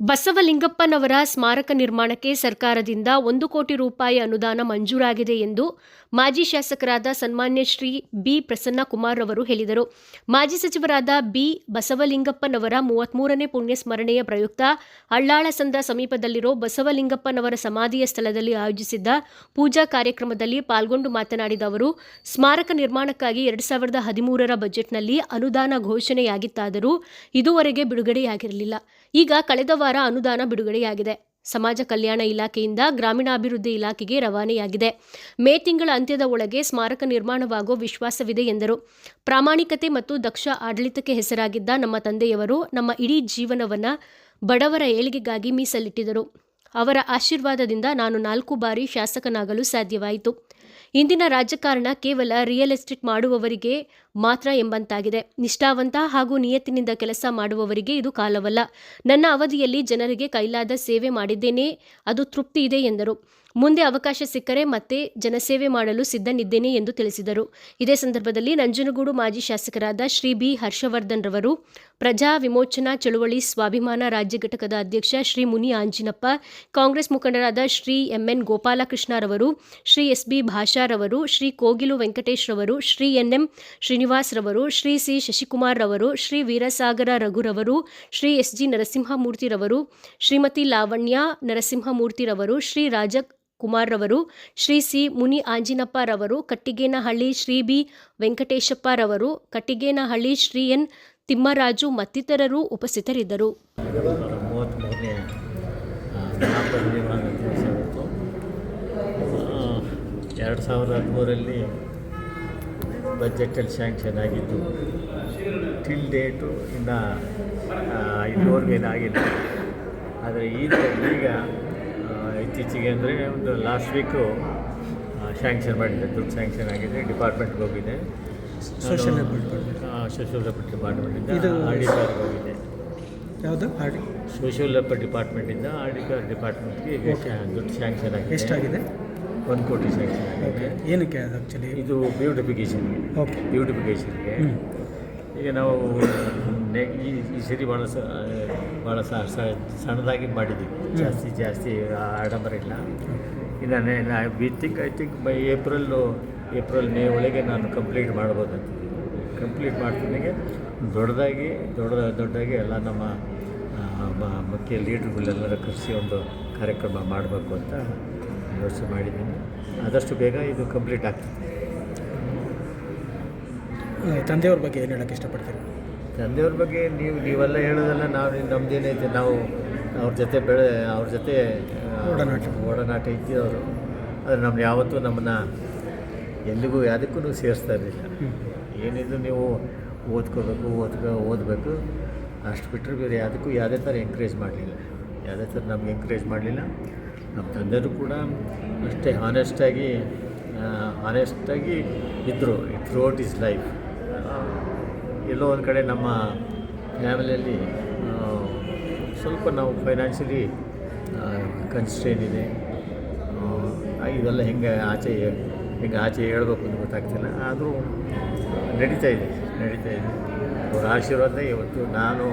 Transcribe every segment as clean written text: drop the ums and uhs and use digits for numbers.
ಬಸವಲಿಂಗಪ್ಪನವರ ಸ್ಮಾರಕ ನಿರ್ಮಾಣಕ್ಕೆ ಸರ್ಕಾರದಿಂದ 1 ಕೋಟಿ ರೂಪಾಯಿ ಅನುದಾನ ಮಂಜೂರಾಗಿದೆ ಎಂದು ಮಾಜಿ ಶಾಸಕರಾದ ಸನ್ಮಾನ್ಯ ಶ್ರೀ ಬಿ. ಪ್ರಸನ್ನಕುಮಾರ್ ಅವರು ಹೇಳಿದರು. ಮಾಜಿ ಸಚಿವರಾದ ಬಿ. ಬಸವಲಿಂಗಪ್ಪನವರ 33ನೇ ಪುಣ್ಯಸ್ಮರಣೆಯ ಪ್ರಯುಕ್ತ ಅಳ್ಳಾಳಸಂದ್ರ ಸಮೀಪದಲ್ಲಿರೋ ಬಸವಲಿಂಗಪ್ಪನವರ ಸಮಾಧಿಯ ಸ್ಥಳದಲ್ಲಿ ಆಯೋಜಿಸಿದ್ದ ಪೂಜಾ ಕಾರ್ಯಕ್ರಮದಲ್ಲಿ ಪಾಲ್ಗೊಂಡು ಮಾತನಾಡಿದ ಅವರು, ಸ್ಮಾರಕ ನಿರ್ಮಾಣಕ್ಕಾಗಿ 2013ರ ಬಜೆಟ್ನಲ್ಲಿ ಅನುದಾನ ಘೋಷಣೆಯಾಗಿತ್ತಾದರೂ ಇದುವರೆಗೆ ಬಿಡುಗಡೆಯಾಗಿರಲಿಲ್ಲ. ಈಗ ಕಳೆದ ವಾರ ಅನುದಾನ ಬಿಡುಗಡೆಯಾಗಿದೆ. ಸಮಾಜ ಕಲ್ಯಾಣ ಇಲಾಖೆಯಿಂದ ಗ್ರಾಮೀಣಾಭಿವೃದ್ಧಿ ಇಲಾಖೆಗೆ ರವಾನೆಯಾಗಿದೆ. ಮೇ ತಿಂಗಳ ಅಂತ್ಯದ ಒಳಗೆ ಸ್ಮಾರಕ ನಿರ್ಮಾಣವಾಗುವ ವಿಶ್ವಾಸವಿದೆ ಎಂದರು. ಪ್ರಾಮಾಣಿಕತೆ ಮತ್ತು ದಕ್ಷ ಆಡಳಿತಕ್ಕೆ ಹೆಸರಾಗಿದ್ದ ನಮ್ಮ ತಂದೆಯವರು ನಮ್ಮ ಇಡೀ ಜೀವನವನ್ನು ಬಡವರ ಏಳಿಗೆಗಾಗಿ ಮೀಸಲಿಟ್ಟಿದ್ದರು. ಅವರ ಆಶೀರ್ವಾದದಿಂದ ನಾನು 4 ಬಾರಿ ಶಾಸಕನಾಗಲು ಸಾಧ್ಯವಾಯಿತು. ಇಂದಿನ ರಾಜಕಾರಣ ಕೇವಲ ರಿಯಲ್ ಎಸ್ಟೇಟ್ ಮಾಡುವವರಿಗೆ ಮಾತ್ರ ಎಂಬಂತಾಗಿದೆ. ನಿಷ್ಠಾವಂತ ಹಾಗೂ ನಿಯತ್ತಿನಿಂದ ಕೆಲಸ ಮಾಡುವವರಿಗೆ ಇದು ಕಾಲವಲ್ಲ. ನನ್ನ ಅವಧಿಯಲ್ಲಿ ಜನರಿಗೆ ಕೈಲಾದ ಸೇವೆ ಮಾಡಿದ್ದೇನೆ, ಅದು ತೃಪ್ತಿ ಇದೆ ಎಂದರು. ಮುಂದೆ ಅವಕಾಶ ಸಿಕ್ಕರೆ ಮತ್ತೆ ಜನಸೇವೆ ಮಾಡಲು ಸಿದ್ಧನಿದ್ದೇನೆ ಎಂದು ತಿಳಿಸಿದರು. ಇದೇ ಸಂದರ್ಭದಲ್ಲಿ ನಂಜನಗೂಡು ಮಾಜಿ ಶಾಸಕರಾದ ಶ್ರೀ ಬಿ. ಹರ್ಷವರ್ಧನ್ ರವರು, ಪ್ರಜಾ ವಿಮೋಚನಾ ಚಳುವಳಿ ಸ್ವಾಭಿಮಾನ ರಾಜ್ಯ ಘಟಕದ ಅಧ್ಯಕ್ಷ ಶ್ರೀ ಮುನಿ ಆಂಜಿನಪ್ಪ, ಕಾಂಗ್ರೆಸ್ ಮುಖಂಡರಾದ ಶ್ರೀ ಎಂ.ಎನ್. ಗೋಪಾಲಕೃಷ್ಣ ರವರು, ಶ್ರೀ ಎಸ್. ಬಿ. ಭಾಷಾ ರವರು, ಶ್ರೀ ಕೋಗಿಲು ವೆಂಕಟೇಶ್ ರವರು, ಶ್ರೀ ಎನ್.ಎಂ. ಶ್ರೀನಿವಾಸ್ ರವರು, ಶ್ರೀ ಸಿ. ಶಶಿಕುಮಾರ್ ರವರು, ಶ್ರೀ ವೀರಸಾಗರ ರಘುರವರು, ಶ್ರೀ ಎಸ್. ಜಿ. ನರಸಿಂಹಮೂರ್ತಿ ರವರು, ಶ್ರೀಮತಿ ಲಾವಣ್ಯ ನರಸಿಂಹಮೂರ್ತಿ ರವರು, ಶ್ರೀ ರಾಜಕುಮಾರ್ ರವರು, ಶ್ರೀ ಸಿ. ಮುನಿ ಆಂಜಿನಪ್ಪ ರವರು, ಕಟ್ಟಿಗೇನಹಳ್ಳಿ ಶ್ರೀ ಬಿ. ವೆಂಕಟೇಶಪ್ಪ ರವರು, ಕಟ್ಟಿಗೇನಹಳ್ಳಿ ಶ್ರೀ ಎನ್. ತಿಮ್ಮರಾಜು ಮತ್ತಿತರರು ಉಪಸ್ಥಿತರಿದ್ದರು. 2013ರಲ್ಲಿ ಬಜೆಟಲ್ಲಿ ಸ್ಯಾಂಕ್ಷನ್ ಆಗಿದ್ದು ಟಿಲ್ ಡೇಟು ಇನ್ನು ಇದುವರೆಗೂ ಏನಾಗಿಲ್ಲ. ಆದರೆ ಈಗ ಇತ್ತೀಚೆಗೆ ಅಂದರೆ ಒಂದು ಲಾಸ್ಟ್ ವೀಕು ಸ್ಯಾಂಕ್ಷನ್ ಮಾಡಿದೆ, ದುಡ್ಡು ಸ್ಯಾಂಕ್ಷನ್ ಆಗಿದೆ, ಡಿಪಾರ್ಟ್ಮೆಂಟ್ಗೆ ಹೋಗಿದೆ. ಸೋಷಿಯಲ್ ವೆಲ್ಫೇರ್ ಡಿಪಾರ್ಟ್ಮೆಂಟಿಂದ ಆಡಿಟರ್ಗೆ ಹೋಗಿದೆ. ಯಾವುದು ಸೋಷಿಯಲ್ ವೆಲ್ಫೇರ್ ಡಿಪಾರ್ಟ್ಮೆಂಟಿಂದ ಆಡಿಟರ್ ಡಿಪಾರ್ಟ್ಮೆಂಟ್ಗೆ ದುಡ್ಡು ಸ್ಯಾಂಕ್ಷನ್ ಆಗಿದೆ. ಎಷ್ಟಾಗಿದೆ? 1 ಕೋಟಿ ಸ್ಯಾಂಕ್ಷನ್ ಆಗಿದೆ. ಏನಕ್ಕೆ ಆ್ಯಕ್ಚುಲಿ? ಇದು ಬ್ಯೂಟಿಫಿಕೇಷನ್ಗೆ. ಈಗ ನಾವು ಈ ಸರಿ ಭಾಳ ಸಣ್ಣದಾಗಿ ಮಾಡಿದ್ದೀವಿ, ಜಾಸ್ತಿ ಆಡಂಬರ ಇಲ್ಲ. ಇನ್ನು I think by April May ಒಳಗೆ ನಾನು ಕಂಪ್ಲೀಟ್ ಮಾಡ್ಬೋದಂತಿದ್ದೀನಿ. ಕಂಪ್ಲೀಟ್ ಮಾಡ್ತಿದ್ದಾಗೆ ದೊಡ್ಡದಾಗಿ ಎಲ್ಲ ನಮ್ಮ ಮುಖ್ಯ ಲೀಡ್ರುಗಳೆಲ್ಲರ ಕರೆಸಿ ಒಂದು ಕಾರ್ಯಕ್ರಮ ಮಾಡಬೇಕು ಅಂತ ಯೋಚನೆ ಮಾಡಿದ್ದೀನಿ. ಆದಷ್ಟು ಬೇಗ ಇದು ಕಂಪ್ಲೀಟ್ ಆಗ್ತದೆ. ತಂದೆಯವ್ರ ಬಗ್ಗೆ ಏನು ಹೇಳೋಕ್ಕೆ ಇಷ್ಟಪಡ್ತೀರಿ? ತಂದೆಯವ್ರ ಬಗ್ಗೆ ನೀವೆಲ್ಲ ಹೇಳೋದಲ್ಲ, ನಮ್ಮದೇನೈತೆ, ನಾವು ಅವ್ರ ಜೊತೆ ಒಡನಾಟ ಇದ್ದಿದ್ದವರು. ಆದರೆ ಯಾವತ್ತೂ ನಮ್ಮನ್ನು ಎಲ್ಲಿಗೂ ಯಾವುದಕ್ಕೂ ಸೇರಿಸ್ತಾ ಇರಲಿಲ್ಲ. ಏನಿದ್ರು ನೀವು ಓದಬೇಕು ಅಷ್ಟು ಬಿಟ್ಟರೆ ಬೇರೆ ಯಾವುದೇ ಥರ ಎಂಕರೇಜ್ ಮಾಡಲಿಲ್ಲ. ನಮಗೆ ಎಂಕರೇಜ್ ಮಾಡಲಿಲ್ಲ. ನಮ್ಮ ತಂದೆಯವರು ಕೂಡ ಅಷ್ಟೇ ಹಾನೆಸ್ಟಾಗಿ ಇದ್ದರು ಥ್ರೂಔಟ್ ಇಸ್ ಲೈಫ್. ಎಲ್ಲೋ ಒಂದು ಕಡೆ ನಮ್ಮ ಫ್ಯಾಮಿಲಿಯಲ್ಲಿ ಸ್ವಲ್ಪ ನಾವು ಫೈನಾನ್ಷಿಯಲಿ ಕನ್ಸ್ಟ್ರೇನ್ ಇದೆ. ಇದೆಲ್ಲ ಹೆಂಗೆ ಆಚೆ ಹೇಳ್ಬೇಕು ಅಂತ ಗೊತ್ತಾಗ್ತಿಲ್ಲ. ಆದರೂ ನಡೀತಾ ಇದೆ. ಅವರ ಆಶೀರ್ವಾದ ಇವತ್ತು ನಾನು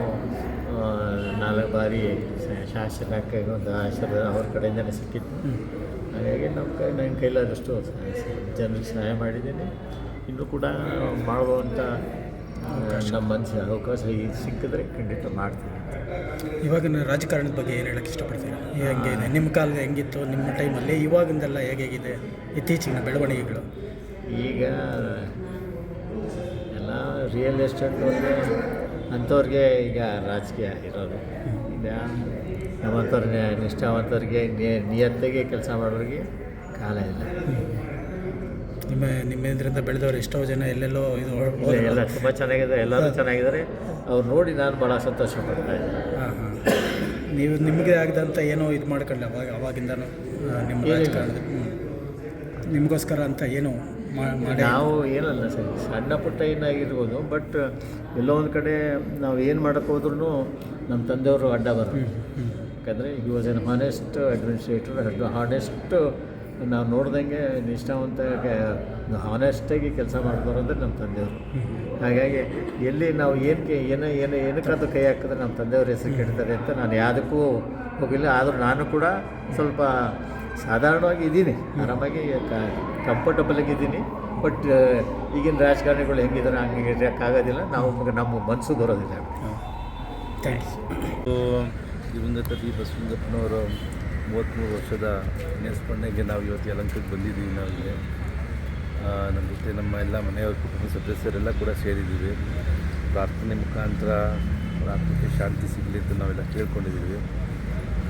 4 ಬಾರಿ ಶಾಸಕಕ್ಕೆ ಒಂದು ಆಶೀರ್ವಾದ ಅವ್ರ ಕಡೆಯಿಂದಲೇ ಸಿಕ್ಕಿತ್ತು. ಹಾಗಾಗಿ ನನ್ನ ಕೈಲಾದಷ್ಟು ಜನರಿಗೆ ಸಹಾಯ ಮಾಡಿದ್ದೀನಿ. ಇನ್ನೂ ಕೂಡ ಮಾಡುವಂಥ ನಮ್ಮ ಮನಸ್ಸಿನ ಅವಕಾಶ ಸಿಕ್ಕಿದ್ರೆ ಖಂಡಿತ ಮಾಡ್ತೀನಿ. ಇವಾಗಿನ ರಾಜಕಾರಣದ ಬಗ್ಗೆ ಏನು ಹೇಳೋಕ್ಕೆ ಇಷ್ಟಪಡ್ತೀರಾ? ಹೆಂಗಿದೆ ನಿಮ್ಮ ಕಾಲದ ಹೆಂಗಿತ್ತು ನಿಮ್ಮ ಟೈಮಲ್ಲಿ, ಇವಾಗಿಂದೆಲ್ಲ ಹೇಗಿದೆ ಇತ್ತೀಚಿನ ಬೆಳವಣಿಗೆಗಳು? ಈಗ ಎಲ್ಲ ರಿಯಲ್ ಎಸ್ಟೇಟ್ ಅಂಥವ್ರಿಗೆ ಈಗ ರಾಜಕೀಯ ಇರೋದು. ಈಗ ನಮ್ಮಂಥವ್ರಿಗೆ ನಿಷ್ಠಾವಂತರಿಗೆ ನಿಯತ್ತಿಗೆ ಕೆಲಸ ಮಾಡೋರಿಗೆ ಕಾಲ ಇಲ್ಲ. ನಿಮ್ಮಿಂದ ಬೆಳೆದವರು ಎಷ್ಟೋ ಜನ ಎಲ್ಲೆಲ್ಲೋ ಎಲ್ಲ ತುಂಬ ಚೆನ್ನಾಗಿದೆ, ಎಲ್ಲರೂ ಚೆನ್ನಾಗಿದ್ದಾರೆ. ಅವ್ರು ನೋಡಿ ನಾನು ಭಾಳ ಸಂತೋಷ ಪಡ್ತಾ ಇದ್ದೀನಿ. ನೀವು ನಿಮಗೆ ಆಗಿದಂಥ ಏನೋ ಇದು ಮಾಡ್ಕೊಳ್ಳಿ ಅವಾಗಿಂದನೂ ನಿಮ್ಮ ರಾಜಕಾರಣದಲ್ಲಿ ನಿಮಗೋಸ್ಕರ ಅಂತ ಏನೋ ಮಾಡಿ? ನಾವು ಏನಲ್ಲ ಸರಿ, ಸಣ್ಣ ಪುಟ್ಟ ಏನಾಗಿರ್ಬೋದು, ಬಟ್ ಎಲ್ಲೋ ಒಂದು ಕಡೆ ನಾವು ಏನು ಮಾಡೋಕ್ಕೆ ಹೋದ್ರೂ ನಮ್ಮ ತಂದೆಯವರು ಅಡ್ಡ ಬರೋದು. ಯಾಕಂದರೆ he was an honest administrator, honest ನಾವು ನೋಡ್ದಂಗೆ ನಿಷ್ಠಾವಂತ ಹಾನೆಸ್ಟಾಗಿ ಕೆಲಸ ಮಾಡಿದವರು ಅಂದರೆ ನಮ್ಮ ತಂದೆಯವರು. ಹಾಗಾಗಿ ಎಲ್ಲಿ ನಾವು ಏನಕ್ಕಾದ್ರೂ ಕೈ ಹಾಕಿದ್ರೆ ನಮ್ಮ ತಂದೆಯವ್ರ ಹೆಸರು ಕೆಡ್ತಾರೆ ಅಂತ ನಾನು ಯಾವುದಕ್ಕೂ ಹೋಗಿಲ್ಲ. ಆದರೂ ನಾನು ಕೂಡ ಸ್ವಲ್ಪ ಸಾಧಾರಣವಾಗಿ ಇದ್ದೀನಿ, ಆರಾಮಾಗಿ ಕಂಫರ್ಟಬಲಾಗಿ ಇದ್ದೀನಿ. ಬಟ್ ಈಗಿನ ರಾಜಕಾರಣಿಗಳು ಹೆಂಗಿದ್ದಾರೆ ಹಂಗೆ ಇರೋಕ್ಕಾಗೋದಿಲ್ಲ. ನಮ್ಮ ಮನಸ್ಸು ಬರೋದಿಲ್ಲ. ಥ್ಯಾಂಕ್ಸ್. ದಿವಂಗತ ಬಿ ಬಸವಲಿಂಗಪ್ಪನವರ 33 ವರ್ಷದ ನೆನಸ್ಮರಣೆಗೆ ನಾವು ಇವತ್ತು ಯಲಹಂಕಕ್ಕೆ ಬಂದಿದ್ದೀವಿ. ನಾವಿಲ್ಲಿ ನಮ್ಮ ಜೊತೆ ನಮ್ಮ ಎಲ್ಲ ಮನೆಯವ್ರ ಕುಟುಂಬ ಸದಸ್ಯರೆಲ್ಲ ಕೂಡ ಸೇರಿದ್ದೀವಿ. ಪ್ರಾರ್ಥನೆ ಮುಖಾಂತರ ಆತ್ಮಕ್ಕೆ ಶಾಂತಿ ಸಿಗಲಿ ಅಂತ ನಾವೆಲ್ಲ ಕೇಳ್ಕೊಂಡಿದ್ದೀವಿ.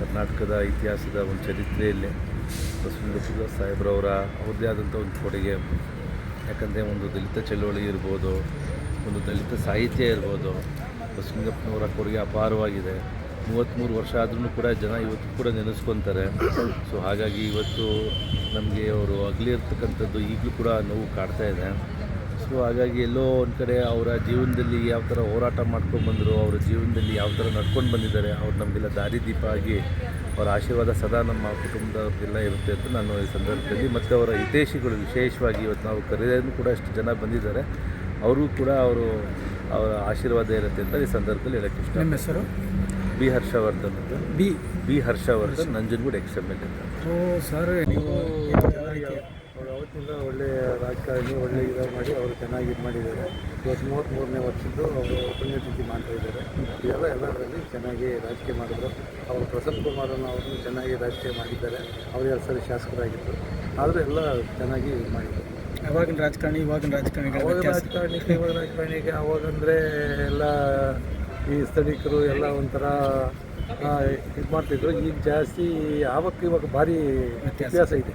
ಕರ್ನಾಟಕದ ಇತಿಹಾಸದ ಒಂದು ಚರಿತ್ರೆಯಲ್ಲಿ ಬಸವಲಿಂಗಪ್ಪ ಸಾಹೇಬ್ರವರ ಅವ್ರದ್ದೇ ಆದಂಥ ಒಂದು ಕೊಡುಗೆ. ಯಾಕಂದರೆ ಒಂದು ದಲಿತ ಚಳವಳಿ ಇರ್ಬೋದು, ಒಂದು ದಲಿತ ಸಾಹಿತ್ಯ ಇರ್ಬೋದು, ಬಸವಲಿಂಗಪ್ಪನವರ ಕೊಡುಗೆ ಅಪಾರವಾಗಿದೆ. 33 ವರ್ಷ ಆದ್ರೂ ಕೂಡ ಜನ ಇವತ್ತು ಕೂಡ ನೆನೆಸ್ಕೊತಾರೆ. ಸೊ ಹಾಗಾಗಿ ಇವತ್ತು ನಮಗೆ ಅವರು ಅಗಲಿ ಇರ್ತಕ್ಕಂಥದ್ದು ಈಗಲೂ ಕೂಡ ನೋವು ಕಾಡ್ತಾ ಇದೆ. ಸೊ ಹಾಗಾಗಿ ಎಲ್ಲೋ ಒಂದು ಕಡೆ ಅವರ ಜೀವನದಲ್ಲಿ ಯಾವ ಥರ ಹೋರಾಟ ಮಾಡ್ಕೊಂಡು ಬಂದರು, ಅವರ ಜೀವನದಲ್ಲಿ ಯಾವ ಥರ ನಡ್ಕೊಂಡು ಬಂದಿದ್ದಾರೆ, ಅವ್ರು ನಮಗೆಲ್ಲ ದಾರಿದೀಪ ಆಗಿ ಅವರ ಆಶೀರ್ವಾದ ಸದಾ ನಮ್ಮ ಕುಟುಂಬದವ್ರಿಗೆಲ್ಲ ಇರುತ್ತೆ ಅಂತ ನಾನು ಈ ಸಂದರ್ಭದಲ್ಲಿ, ಮತ್ತು ಅವರ ಹಿತೈಷಿಗಳು ವಿಶೇಷವಾಗಿ ಇವತ್ತು ನಾವು ಕರೆಯೋದು ಕೂಡ ಅಷ್ಟು ಜನ ಬಂದಿದ್ದಾರೆ, ಅವರು ಕೂಡ ಅವರ ಆಶೀರ್ವಾದ ಇರುತ್ತೆ ಅಂತ ಈ ಸಂದರ್ಭದಲ್ಲಿ ಹೇಳೋಕ್ಕೆ ಇಷ್ಟ. ನಿಮ್ಮ ಹೆಸರು? ಬಿ ಹರ್ಷವರ್ಧನ್ ಅಂತ. ಬಿ ಹರ್ಷವರ್ಧನ್, ನಂಜನಗೂಡು XML ಅಂತ. ಸರ್, ನೀವು ಅವರು ಅವತ್ತಿಂದ ಒಳ್ಳೆಯ ರಾಜಕಾರಣಿ, ಒಳ್ಳೆ ಇದಾಗಿ ಮಾಡಿ ಅವರು ಚೆನ್ನಾಗಿ ಇದು ಮಾಡಿದ್ದಾರೆ. ಇವತ್ತು 33ನೇ ವರ್ಷದ್ದು ಅವರು ಪುಣ್ಯತಿಥಿ ಮಾಡ್ತಾಯಿದ್ದಾರೆ. ಎಲ್ಲದರಲ್ಲಿ ಚೆನ್ನಾಗಿ ರಾಜಕೀಯ ಮಾಡಿದ್ರು. ಅವರು ಪ್ರಸನ್ನ ಕುಮಾರನ್ನು ಅವ್ರನ್ನ ಚೆನ್ನಾಗಿ ರಾಜಕೀಯ ಮಾಡಿದ್ದಾರೆ. ಅವರು 2 ಸರಿ ಶಾಸಕರಾಗಿದ್ದರು. ಆದರೂ ಎಲ್ಲ ಚೆನ್ನಾಗಿ ಇದು ಮಾಡಿದ್ದಾರೆ. ಅವಾಗಿನ ರಾಜಕಾರಣಿ ಇವಾಗಿನ ರಾಜಕಾರಣಿಗೆ ಅವಾಗಂದರೆ ಎಲ್ಲ ಈ ಸ್ಥಳೀಕರು ಎಲ್ಲ ಒಂಥರ ಇದು ಮಾಡ್ತಿದ್ರು. ಈಗ ಜಾಸ್ತಿ ಇವಾಗ ಭಾರಿ ವ್ಯತ್ಯಾಸ ಇದ್ದು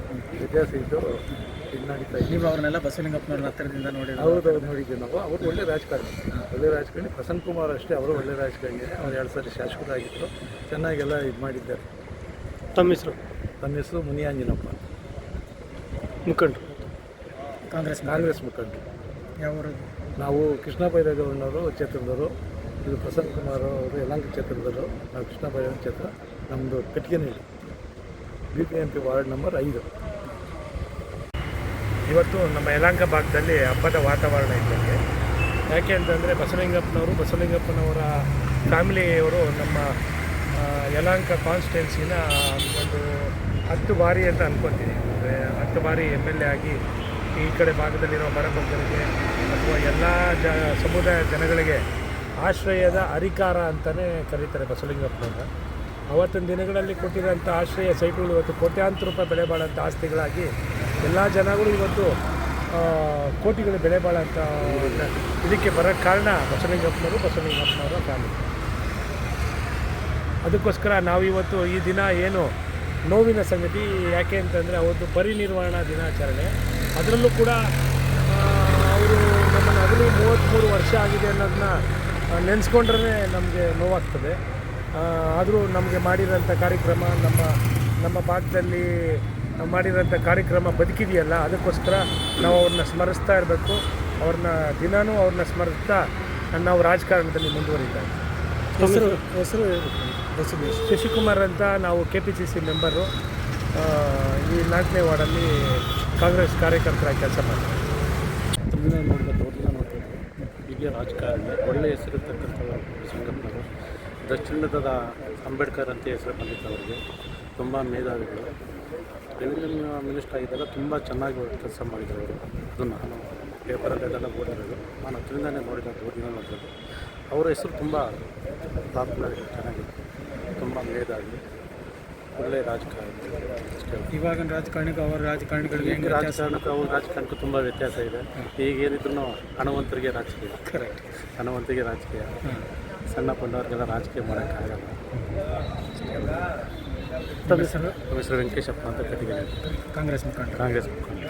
ಇದು ನಡೀತಾ ಇದೆ. ನೀವು ಅವ್ರನ್ನೆಲ್ಲ ಬಸವಲಿಂಗಪ್ಪನವ್ರ ಹತ್ತಿರದಿಂದ ನೋಡಿ? ಹೌದು, ನೋಡಿದ್ದೀವಿ ನಾವು. ಅವರು ಒಳ್ಳೆ ರಾಜಕಾರಣಿ. ಪ್ರಸನ್ನ ಕುಮಾರ್ ಅಷ್ಟೇ, ಅವರು ಒಳ್ಳೆ ರಾಜಕಾರಣಿ. ಅವ್ರು 2 ಸರಿ ಶಾಸಕರಾಗಿದ್ದರು. ಚೆನ್ನಾಗೆಲ್ಲ ಇದು ಮಾಡಿದ್ದಾರೆ. ತಮ್ಮ ಹೆಸರು ಮುನಿಯಾಂಜನಪ್ಪ, ಮುಖಂಡರು, ಕಾಂಗ್ರೆಸ್ ಮುಖಂಡರು. ಯಾವ? ನಾವು ಕೃಷ್ಣ ಬೈರೇಗೌಡನವರು ಕ್ಷೇತ್ರದವರು. ಇದು ಪ್ರಸನ್ನ ಕುಮಾರ್ ಅವರು ಯಲಹಂಕ ಕ್ಷೇತ್ರದವರು. ನಾವು ಕೃಷ್ಣ ಬೈರೇಗೌಡ ಕ್ಷೇತ್ರ. ನಮ್ಮದು ಕಟ್ಗೆನಹಳ್ಳಿ, BBMP ವಾರ್ಡ್ ನಂಬರ್ 5. ಇವತ್ತು ನಮ್ಮ ಯಲಹಂಕ ಭಾಗದಲ್ಲಿ ಹಬ್ಬದ ವಾತಾವರಣ ಇದ್ದಂಗೆ. ಯಾಕೆ ಅಂತಂದರೆ ಬಸವಲಿಂಗಪ್ಪನವರ ಫ್ಯಾಮಿಲಿಯವರು ನಮ್ಮ ಯಲಹಂಕ ಕಾನ್ಸ್ಟಿಟ್ಯೂನ್ಸಿನ ಒಂದು 10 ಬಾರಿ ಅಂತ ಅಂದ್ಕೊತೀನಿ. ಅಂದರೆ 10 ಬಾರಿ MLA ಆಗಿ ಈ ಕಡೆ ಭಾಗದಲ್ಲಿರೋ ಬಡಬಗ್ಗರಿಗೆ ಅಥವಾ ಎಲ್ಲ ಸಮುದಾಯ ಜನಗಳಿಗೆ ಆಶ್ರಯದ ಅಧಿಕಾರ ಅಂತಲೇ ಕರೀತಾರೆ ಬಸವಲಿಂಗಪ್ಪನವ್ರನ್ನ. ಅವತ್ತಿನ ದಿನಗಳಲ್ಲಿ ಕೊಟ್ಟಿರೋಂಥ ಆಶ್ರಯ ಸೈಟ್ಗಳು ಇವತ್ತು ಕೋಟ್ಯಾಂತರ ರೂಪಾಯಿ ಬೆಲೆ ಬಾಳೋಂಥ ಆಸ್ತಿಗಳಾಗಿ ಎಲ್ಲ ಜನಗಳು ಇವತ್ತು ಕೋಟಿಗಳ ಬೆಲೆ ಬಾಳೋಂಥ ಇದಕ್ಕೆ ಬರೋಕ್ಕೆ ಕಾರಣ ಬಸವಲಿಂಗಪ್ಪನವರ ಫ್ಯಾಮಿಲಿ. ಅದಕ್ಕೋಸ್ಕರ ನಾವಿವತ್ತು ಈ ದಿನ ಏನು ನೋವಿನ ಸಂಗತಿ, ಯಾಕೆ ಅಂತಂದರೆ ಅವತ್ತು ಪರಿನಿರ್ವಾಣಾ ದಿನಾಚರಣೆ. ಅದರಲ್ಲೂ ಕೂಡ ಅವರು ನಮ್ಮನ್ನು ಅಗಲಿ 33 ವರ್ಷ ಆಗಿದೆ ಅನ್ನೋದನ್ನ ನೆನೆಸ್ಕೊಂಡ್ರೆ ನಮಗೆ ನೋವಾಗ್ತದೆ. ಆದರೂ ನಮಗೆ ಮಾಡಿರೋಂಥ ಕಾರ್ಯಕ್ರಮ, ನಮ್ಮ ಭಾಗದಲ್ಲಿ ಮಾಡಿರೋಂಥ ಕಾರ್ಯಕ್ರಮ ಬದುಕಿದೆಯಲ್ಲ, ಅದಕ್ಕೋಸ್ಕರ ನಾವು ಅವ್ರನ್ನ ಸ್ಮರಿಸ್ತಾ ಇರಬೇಕು. ಅವ್ರನ್ನ ಸ್ಮರಿಸ್ತಾ ನಾವು ರಾಜಕಾರಣದಲ್ಲಿ ಮುಂದುವರಿತಾ ಇದ್ದೀವಿ. ಹೆಸರು ಶಶಿಕುಮಾರ್ ಅಂತ, ನಾವು KPCC ಮೆಂಬರು. ಈ 4ನೇ ವಾರ್ಡಲ್ಲಿ ಕಾಂಗ್ರೆಸ್ ಕಾರ್ಯಕರ್ತರಾಗಿ ಕೆಲಸ ಮಾಡ್ತೀವಿ. ಅವ್ರನ್ನ ನೋಡ್ತಿದ್ವಿ. ಹೀಗೆ ರಾಜಕಾರಣಿ, ಒಳ್ಳೆಯ ಹೆಸರಿರ್ತಕ್ಕಂಥವ್ರು ಬಸವಲಿಂಗಪ್ಪನವರು. ದಕ್ಷಿಣದ ಅಂಬೇಡ್ಕರ್ ಅಂತ ಹೆಸರು ಬಂದಿತ್ತು ಅವರಿಗೆ. ತುಂಬ ಮೇಧಾವಿಗಳು. ತೆಲಂಗಾಣ ಮಿನಿಸ್ಟರ್ ಆಗಿದ್ದಾಗ ತುಂಬ ಚೆನ್ನಾಗಿ ಕೆಲಸ ಮಾಡಿದ್ರು ಅವರು. ಅದು ನಾನು ಪೇಪರಲ್ಲೆಲ್ಲ ಓದಿರೋದು, ನಾನು ಹತ್ತಿರದಿಂದನೇ ನೋಡಿರೋದು. ಅವರ ಹೆಸರು ತುಂಬ ಪಾಪ್ಯುಲರ್, ಚೆನ್ನಾಗಿದೆ, ತುಂಬ ಮೇಧಾವಿ, ಒಳ್ಳೆಯ ರಾಜಕಾರಣಿ. ಇವಾಗಿನ ರಾಜಕಾರಣಿಗೂ ಅವ್ರ ರಾಜಕಾರಣಿಗಳಿಗೆ ಅವ್ರ ರಾಜಕಾರಣಕ್ಕೂ ತುಂಬ ವ್ಯತ್ಯಾಸ ಇದೆ. ಈಗೇನಿದ್ರು ಹಣವಂತರಿಗೆ ರಾಜಕೀಯ, ಕರೆಕ್ಟ್, ಹಣವಂತರಿಗೆ ರಾಜಕೀಯ, ಸಣ್ಣ ಪುಂಡವ್ರಿಗೆಲ್ಲ ರಾಜಕೀಯ ಮಾಡೋಕ್ಕಾಗಲ್ಲ. ತಮ್ಮ ಹೆಸರು? ನಮ್ಮ ಹೆಸರು ವೆಂಕಟೇಶಪ್ಪ ಅಂತ ಕಟ್ಟಿಗೆ, ಕಾಂಗ್ರೆಸ್ ಮುಖಂಡ.